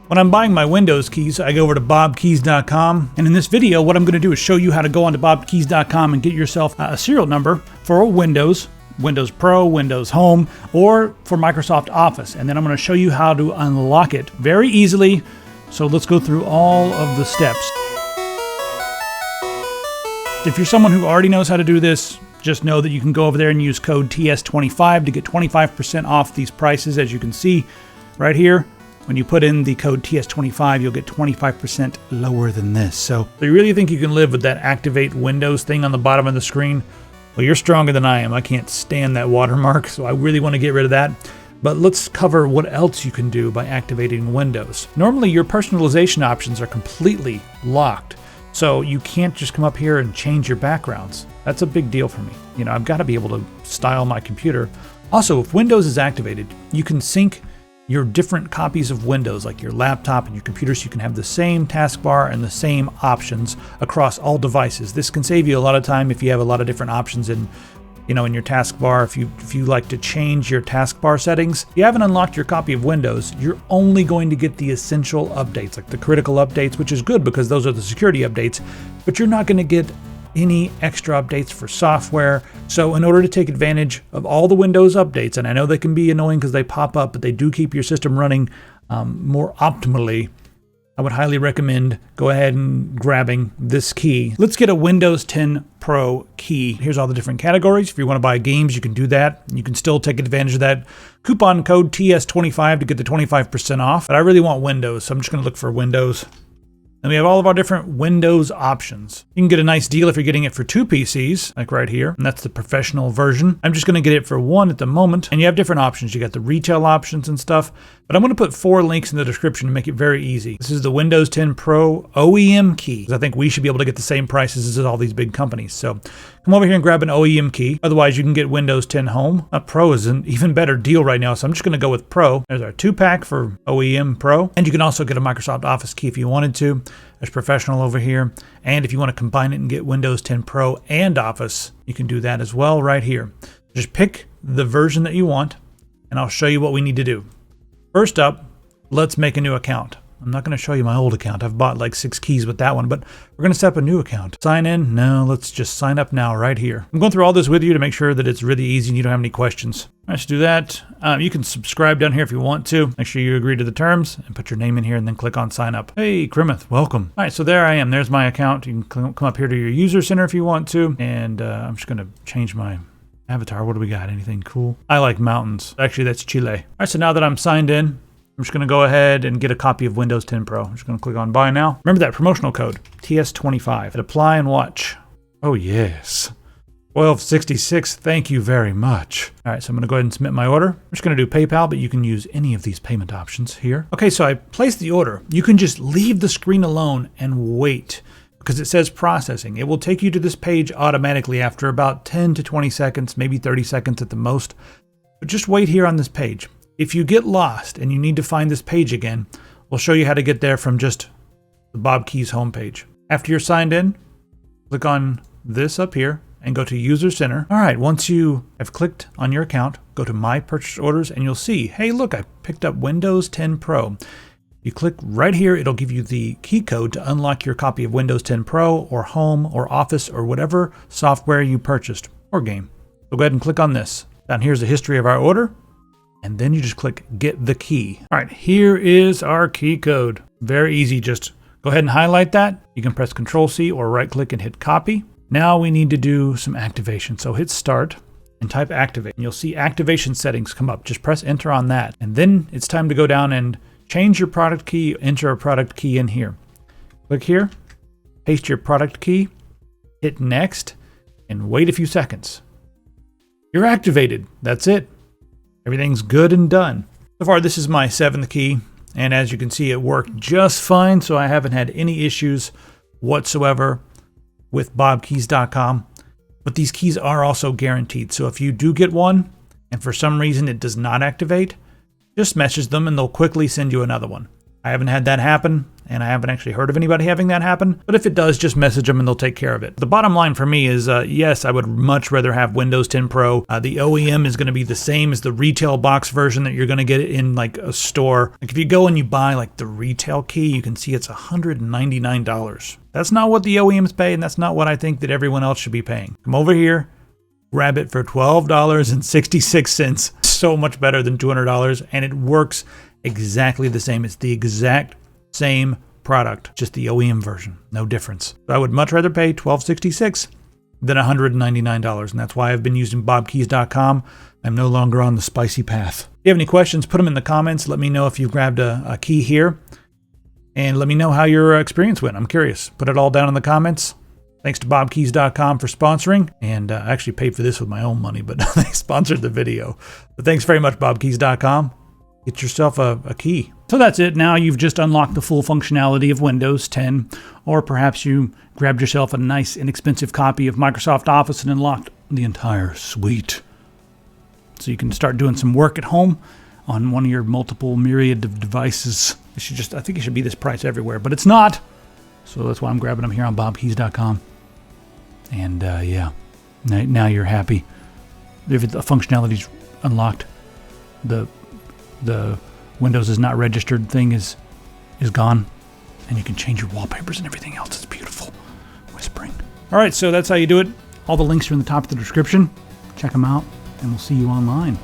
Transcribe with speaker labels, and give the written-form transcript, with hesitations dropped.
Speaker 1: When I'm buying my Windows keys, I go over to BobKeys.com, and in this video, what I'm going to do is show you how to go onto BobKeys.com and get yourself a serial number for Windows Pro, Windows Home, or for Microsoft Office. And then I'm going to show you how to unlock it very easily. So let's go through all of the steps. If you're someone who already knows how to do this, just know that you can go over there and use code TS25 to get 25% off these prices. As you can see right here, when you put in the code TS25, you'll get 25% lower than this. So you really think you can live with that activate Windows thing on the bottom of the screen? Well, you're stronger than I am. I can't stand that watermark, so I really want to get rid of that. But let's cover what else you can do by activating Windows. Normally, your personalization options are completely locked, so you can't just come up here and change your backgrounds. That's a big deal for me. You know, I've got to be able to style my computer. Also, if Windows is activated, you can sync your different copies of Windows, like your laptop and your computer, so you can have the same taskbar and the same options across all devices. This can save you a lot of time if you have a lot of different options in your taskbar. If you like to change your taskbar settings, if you haven't unlocked your copy of Windows, you're only going to get the essential updates, like the critical updates, which is good because those are the security updates, but you're not going to get any extra updates for software. So in order to take advantage of all the Windows updates, and I know they can be annoying because they pop up, but they do keep your system running more optimally, I would highly recommend go ahead and grabbing this key. Let's get a Windows 10 Pro key. Here's all the different categories. If you want to buy games, you can do that. You can still take advantage of that coupon code TS25 to get the 25% off. But I really want Windows, so I'm just going to look for Windows. And we have all of our different Windows options. You can get a nice deal if you're getting it for 2 PCs, like right here, and that's the professional version. I'm just going to get it for 1 at the moment, and you have different options. You got the retail options and stuff, but I'm going to put 4 links in the description to make it very easy. This is the Windows 10 Pro OEM key, because I think we should be able to get the same prices as all these big companies. So come over here and grab an OEM key. Otherwise, you can get Windows 10 Home. Pro is an even better deal right now, so I'm just going to go with Pro. There's our 2-pack for OEM Pro, and you can also get a Microsoft Office key if you wanted to. There's Professional over here, and if you want to combine it and get Windows 10 Pro and Office, you can do that as well right here. Just pick the version that you want, and I'll show you what we need to do. First up, let's make a new account. I'm not going to show you my old account. I've bought like 6 keys with that one, but we're going to set up a new account. Sign in? No, let's just sign up now right here. I'm going through all this with you to make sure that it's really easy and you don't have any questions. Let's do that. You can subscribe down here if you want to. Make sure you agree to the terms and put your name in here and then click on sign up. Hey, Krimith, welcome. All right, so there I am. There's my account. You can come up here to your user center if you want to. And I'm just going to change my avatar. What do we got? Anything cool? I like mountains. Actually, that's Chile. All right, so now that I'm signed in, I'm just going to go ahead and get a copy of Windows 10 Pro. I'm just going to click on buy now. Remember that promotional code, TS25. Hit apply and watch. Oh, yes. 1266, thank you very much. All right, so I'm going to go ahead and submit my order. I'm just going to do PayPal, but you can use any of these payment options here. Okay, so I placed the order. You can just leave the screen alone and wait because it says processing. It will take you to this page automatically after about 10 to 20 seconds, maybe 30 seconds at the most. But just wait here on this page. If you get lost and you need to find this page again, we'll show you how to get there from just the BobKeys homepage. After you're signed in, click on this up here and go to User Center. All right, once you have clicked on your account, go to My Purchase Orders and you'll see, hey, look, I picked up Windows 10 Pro. You click right here, it'll give you the key code to unlock your copy of Windows 10 Pro or Home or Office or whatever software you purchased or game. So go ahead and click on this. Down here's the history of our order. And then you just click Get the Key. All right, here is our key code. Very easy, just go ahead and highlight that. You can press Control-C or right-click and hit Copy. Now we need to do some activation. So hit Start and type Activate. And you'll see activation settings come up. Just press Enter on that. And then it's time to go down and change your product key, enter a product key in here. Click here, paste your product key, hit Next, and wait a few seconds. You're activated. That's it. Everything's good and done. So far, this is my 7th key, and as you can see, it worked just fine, so I haven't had any issues whatsoever with BobKeys.com. But these keys are also guaranteed, so if you do get one, and for some reason it does not activate, just message them and they'll quickly send you another one. I haven't had that happen, and I haven't actually heard of anybody having that happen. But if it does, just message them and they'll take care of it. The bottom line for me is, yes, I would much rather have Windows 10 Pro. The OEM is going to be the same as the retail box version that you're going to get in like a store. Like if you go and you buy like the retail key, you can see it's $199. That's not what the OEMs pay, and that's not what I think that everyone else should be paying. Come over here, grab it for $12.66. So much better than $200, and it works exactly the same. It's the exact same product, just the OEM version, no difference. So I would much rather pay $12.66 than $199, and that's why I've been using BobKeys.com. I'm no longer on the spicy path. If you have any questions, put them in the comments. Let me know if you've grabbed a key here, and let me know how your experience went. I'm curious. Put it all down in the comments. Thanks to BobKeys.com for sponsoring, and I actually paid for this with my own money, but they sponsored the video. But thanks very much, BobKeys.com. Get yourself a key. So that's it. Now you've just unlocked the full functionality of Windows 10, or perhaps you grabbed yourself a nice, inexpensive copy of Microsoft Office and unlocked the entire suite. So you can start doing some work at home on one of your multiple myriad of devices. I think it should be this price everywhere, but it's not. So that's why I'm grabbing them here on BobKeys.com. And yeah, now you're happy. If the functionality's unlocked, the Windows is not registered thing is gone, and you can change your wallpapers and everything else. It's beautiful. Whispering. All right, so that's how you do it. All the links are in the top of the description. Check them out, and we'll see you online.